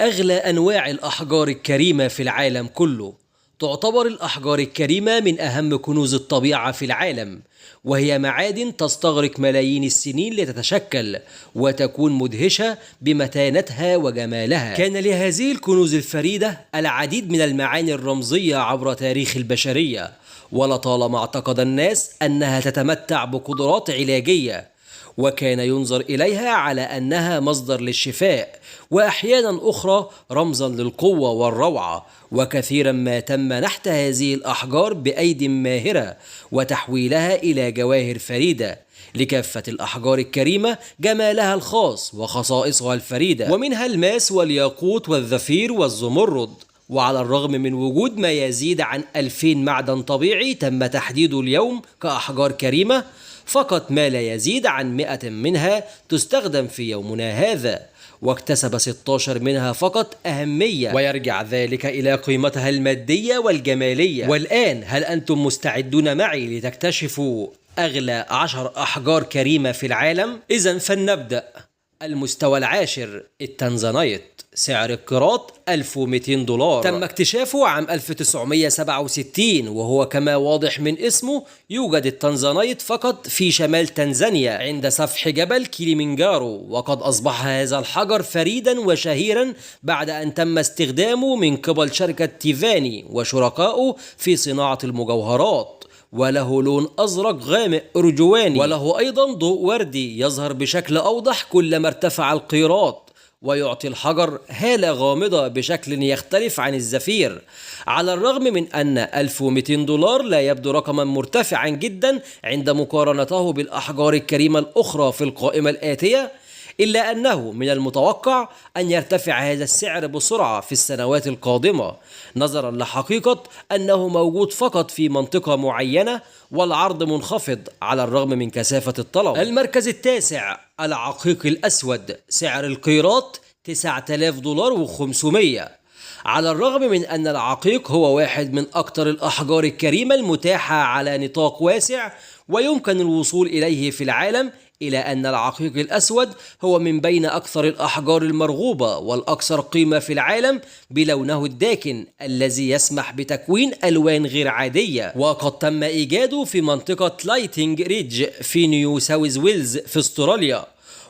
أغلى أنواع الأحجار الكريمة في العالم كله. تعتبر الأحجار الكريمة من أهم كنوز الطبيعة في العالم، وهي معادن تستغرق ملايين السنين لتتشكل وتكون مدهشة بمتانتها وجمالها. كان لهذه الكنوز الفريدة العديد من المعاني الرمزية عبر تاريخ البشرية، ولطالما اعتقد الناس أنها تتمتع بقدرات علاجية، وكان ينظر إليها على أنها مصدر للشفاء، وأحيانا أخرى رمزا للقوة والروعة. وكثيرا ما تم نحت هذه الأحجار بأيد ماهرة وتحويلها إلى جواهر فريدة، لكافة الأحجار الكريمة جمالها الخاص وخصائصها الفريدة، ومنها الماس والياقوت والذفير والزمرد. وعلى الرغم من وجود ما يزيد عن 2000 معدن طبيعي تم تحديده اليوم كأحجار كريمة، فقط ما لا يزيد عن 100 منها تستخدم في يومنا هذا، واكتسب 16 منها فقط أهمية، ويرجع ذلك إلى قيمتها المادية والجمالية. والآن هل أنتم مستعدون معي لتكتشفوا أغلى 10 أحجار كريمة في العالم؟ إذن فلنبدأ. المستوى العاشر، التنزانيت. سعر القيراط $1200. تم اكتشافه عام 1967، وهو كما واضح من اسمه يوجد التنزانيت فقط في شمال تنزانيا عند سفح جبل كيليمنجارو. وقد أصبح هذا الحجر فريدا وشهيرا بعد أن تم استخدامه من قبل شركة تيفاني وشركائه في صناعة المجوهرات، وله لون أزرق غامق أرجواني، وله أيضا ضوء وردي يظهر بشكل أوضح كلما ارتفع القيراط، ويعطي الحجر هالة غامضة بشكل يختلف عن الزفير. على الرغم من أن $1200 لا يبدو رقما مرتفعا جدا عند مقارنته بالأحجار الكريمة الأخرى في القائمة الآتية، إلا أنه من المتوقع أن يرتفع هذا السعر بسرعة في السنوات القادمة، نظرا لحقيقة أنه موجود فقط في منطقة معينة والعرض منخفض على الرغم من كثافة الطلب. المركز التاسع، العقيق الأسود. سعر القيراط $9000 و500. على الرغم من أن العقيق هو واحد من أكثر الأحجار الكريمة المتاحة على نطاق واسع ويمكن الوصول إليه في العالم، إلى أن العقيق الأسود هو من بين أكثر الأحجار المرغوبة والأكثر قيمة في العالم بلونه الداكن الذي يسمح بتكوين ألوان غير عادية. وقد تم إيجاده في منطقة لايتنج ريدج في نيو ساوث ويلز في أستراليا.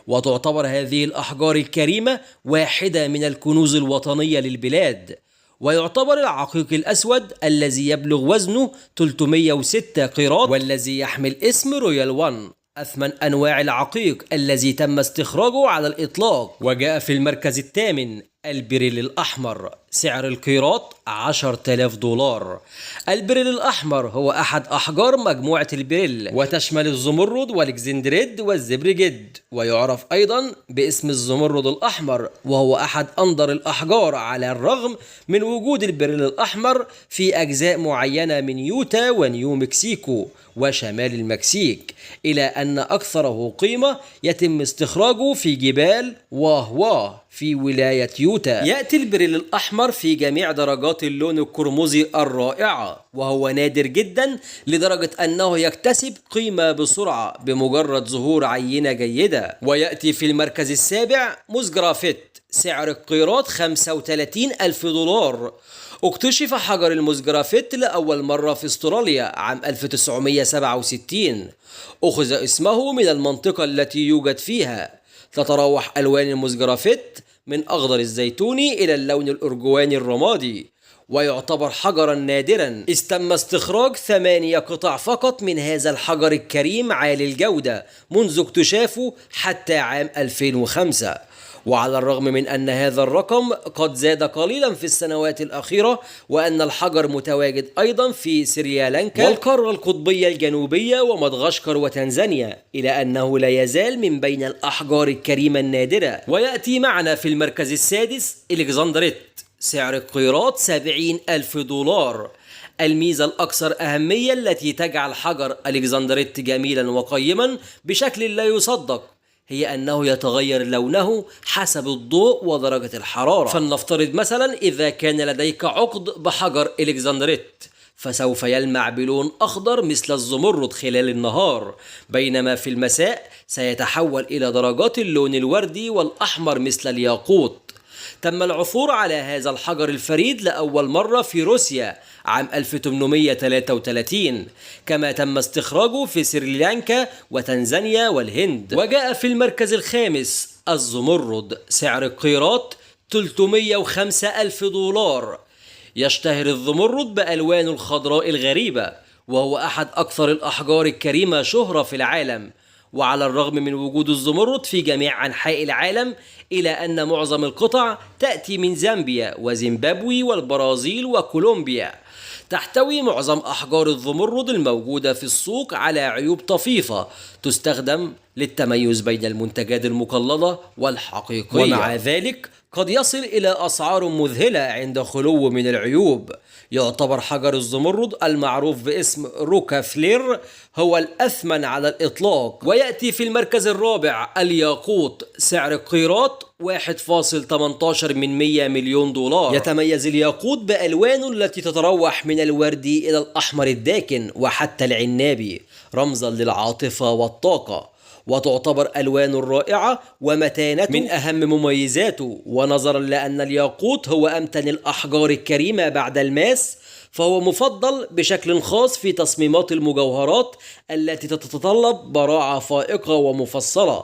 وتعتبر هذه الأحجار الكريمة واحدة من الكنوز الوطنية للبلاد. ويعتبر العقيق الأسود الذي يبلغ وزنه 306 قيراط والذي يحمل اسم رويال 1 أثمن أنواع العقيق الذي تم استخراجه على الإطلاق. وجاء في المركز الثامن البريل الأحمر. سعر القيراط $10,000. البريل الأحمر هو أحد أحجار مجموعة البريل، وتشمل الزمرد والإكزندريد والزبرجد، ويعرف أيضا باسم الزمرد الأحمر، وهو أحد أندر الأحجار على الرغم من وجود البريل الأحمر في أجزاء معينة من يوتا ونيو مكسيكو وشمال المكسيك، إلى أن أكثره قيمة يتم استخراجه في جبال واه في ولاية يوتا. يأتي البريل الأحمر في جميع درجات اللون القرمزي الرائعة، وهو نادر جدا لدرجة أنه يكتسب قيمة بسرعة بمجرد ظهور عينة جيدة. ويأتي في المركز السابع موزجرافيت. سعر القيراط $35,000. اكتشف حجر الموزجرافيت لأول مرة في استراليا عام 1967. أخذ اسمه من المنطقة التي يوجد فيها. تتراوح ألوان الموزجرافيت من أخضر الزيتوني إلى اللون الأرجواني الرمادي، ويعتبر حجرا نادرا. تم استخراج 8 قطع فقط من هذا الحجر الكريم عالي الجودة منذ اكتشافه حتى عام 2005. وعلى الرغم من أن هذا الرقم قد زاد قليلا في السنوات الأخيرة، وأن الحجر متواجد أيضا في سريلانكا والقارة القطبية الجنوبية ومدغشقر وتنزانيا، إلى أنه لا يزال من بين الأحجار الكريمة النادرة. ويأتي معنا في المركز السادس الإكزندريت. سعر القيراط $70,000. الميزة الأكثر أهمية التي تجعل حجر الإكزندريت جميلا وقيما بشكل لا يصدق هي أنه يتغير لونه حسب الضوء ودرجة الحرارة. فلنفترض مثلا إذا كان لديك عقد بحجر الإكزندريت، فسوف يلمع بلون أخضر مثل الزمرد خلال النهار، بينما في المساء سيتحول إلى درجات اللون الوردي والأحمر مثل الياقوت. تم العثور على هذا الحجر الفريد لأول مرة في روسيا عام 1833، كما تم استخراجه في سريلانكا وتنزانيا والهند. وجاء في المركز الخامس الزمرد، سعر القيراط 305 ألف دولار. يشتهر الزمرد بألوانه الخضراء الغريبة، وهو أحد أكثر الأحجار الكريمة شهرة في العالم. وعلى الرغم من وجود الزمرد في جميع أنحاء العالم، إلى أن معظم القطع تأتي من زامبيا وزيمبابوي والبرازيل وكولومبيا. تحتوي معظم أحجار الزمرد الموجودة في السوق على عيوب طفيفة تستخدم للتميز بين المنتجات المقلدة والحقيقية، ومع ذلك قد يصل إلى أسعار مذهلة عند خلو من العيوب. يعتبر حجر الزمرد المعروف باسم روكا فلير هو الأثمن على الإطلاق. ويأتي في المركز الرابع الياقوت، سعر القيراط 1.18 مليون دولار. يتميز الياقوت بألوانه التي تتراوح من الوردي إلى الأحمر الداكن وحتى العنابي، رمزا للعاطفة والطاقة. وتعتبر ألوانه الرائعة ومتانته من أهم مميزاته. ونظرا لأن الياقوت هو أمتن الأحجار الكريمة بعد الماس، فهو مفضل بشكل خاص في تصميمات المجوهرات التي تتطلب براعة فائقة ومفصلة.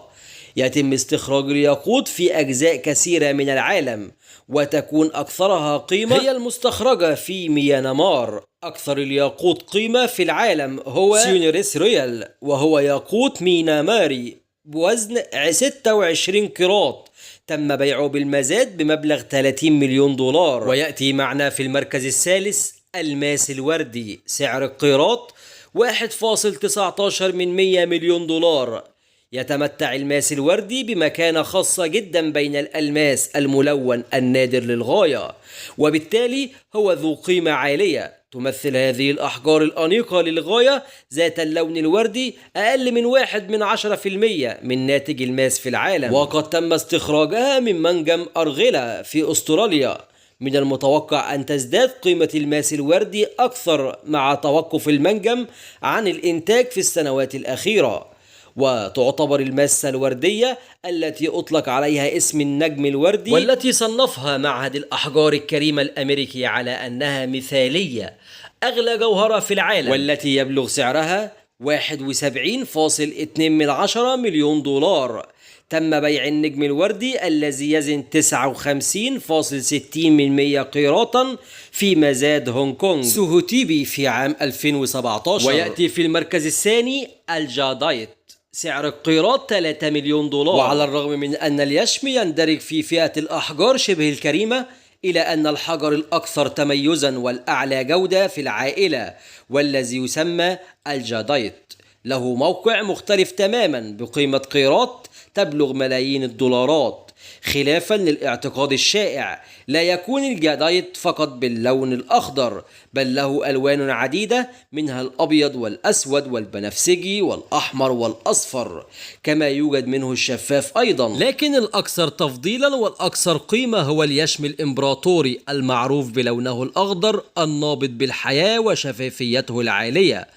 يتم استخراج الياقوت في أجزاء كثيرة من العالم، وتكون أكثرها قيمة هي المستخرجة في ميانمار. أكثر الياقوت قيمة في العالم هو سيونيريس رويال، وهو ياقوت ميانماري بوزن 26 قيراط، تم بيعه بالمزاد بمبلغ 30 مليون دولار. ويأتي معنا في المركز الثالث الماس الوردي، سعر القيراط 1.19 مليون دولار. يتمتع الماس الوردي بمكانة خاصة جدا بين الألماس الملون النادر للغاية، وبالتالي هو ذو قيمة عالية. تمثل هذه الأحجار الأنيقة للغاية ذات اللون الوردي أقل من 1% من ناتج الماس في العالم، وقد تم استخراجها من منجم أرغلة في أستراليا. من المتوقع أن تزداد قيمة الماس الوردي أكثر مع توقف المنجم عن الإنتاج في السنوات الأخيرة. وتعتبر الماسة الوردية التي أطلق عليها اسم النجم الوردي، والتي صنفها معهد الأحجار الكريمة الأمريكي على أنها مثالية، أغلى جوهرة في العالم، والتي يبلغ سعرها 71.2 مليون دولار. تم بيع النجم الوردي الذي يزن 59.60 قيراطا في مزاد هونغ كونغ سوهوتيبي في عام 2017. ويأتي في المركز الثاني الجادايت، سعر القيراط 3 مليون دولار. وعلى الرغم من أن اليشم يندرج في فئة الأحجار شبه الكريمة، إلى أن الحجر الأكثر تميزا والأعلى جودة في العائلة والذي يسمى الجادايت له موقع مختلف تماما بقيمة قيراط تبلغ ملايين الدولارات. خلافا للاعتقاد الشائع، لا يكون الجادايت فقط باللون الأخضر، بل له ألوان عديدة منها الأبيض والأسود والبنفسجي والأحمر والأصفر، كما يوجد منه الشفاف أيضا. لكن الأكثر تفضيلا والأكثر قيمة هو اليشم الإمبراطوري المعروف بلونه الأخضر النابض بالحياة وشفافيته العالية.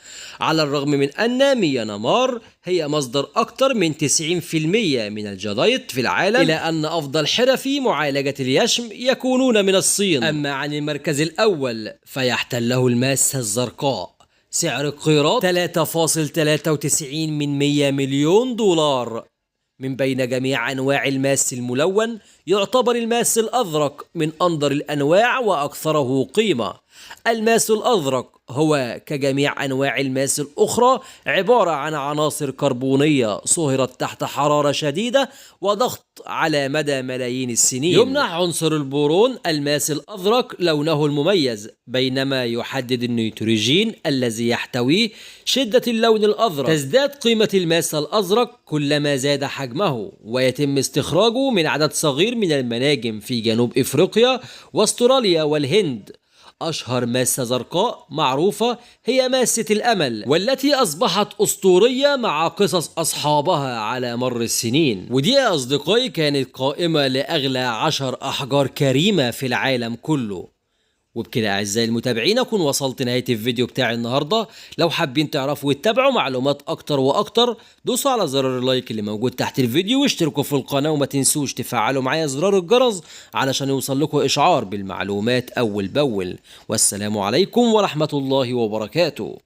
على الرغم من أن ميانمار هي مصدر أكثر من 90% من الجادايت في العالم، إلى أن أفضل حرفي معالجة اليشم يكونون من الصين. أما عن المركز الأول فيحتله الماسة الزرقاء، سعر القيراط 3.93 مليون دولار. من بين جميع أنواع الماس الملون يعتبر الماس الأزرق من أندر الأنواع وأكثره قيمة. الماس الأزرق هو كجميع أنواع الماس الأخرى عبارة عن عناصر كربونية صهرت تحت حرارة شديدة وضغط على مدى ملايين السنين. يمنح عنصر البورون الماس الأزرق لونه المميز، بينما يحدد النيتروجين الذي يحتويه شدة اللون الأزرق. تزداد قيمة الماس الأزرق كلما زاد حجمه، ويتم استخراجه من عدد صغير من المناجم في جنوب إفريقيا واستراليا والهند. أشهر ماسة زرقاء معروفة هي ماسة الأمل، والتي أصبحت أسطورية مع قصص أصحابها على مر السنين. ودي يا أصدقائي كانت قائمة لأغلى 10 أحجار كريمة في العالم كله. وبكده أعزائي المتابعين أكون وصلت نهاية الفيديو بتاعي النهاردة. لو حابين تعرفوا وتتابعوا معلومات أكتر وأكتر دوسوا على زرار اللايك اللي موجود تحت الفيديو واشتركوا في القناة وما تنسوش تفعلوا معايا زرار الجرس علشان يوصل لكم إشعار بالمعلومات أول بأول. والسلام عليكم ورحمة الله وبركاته.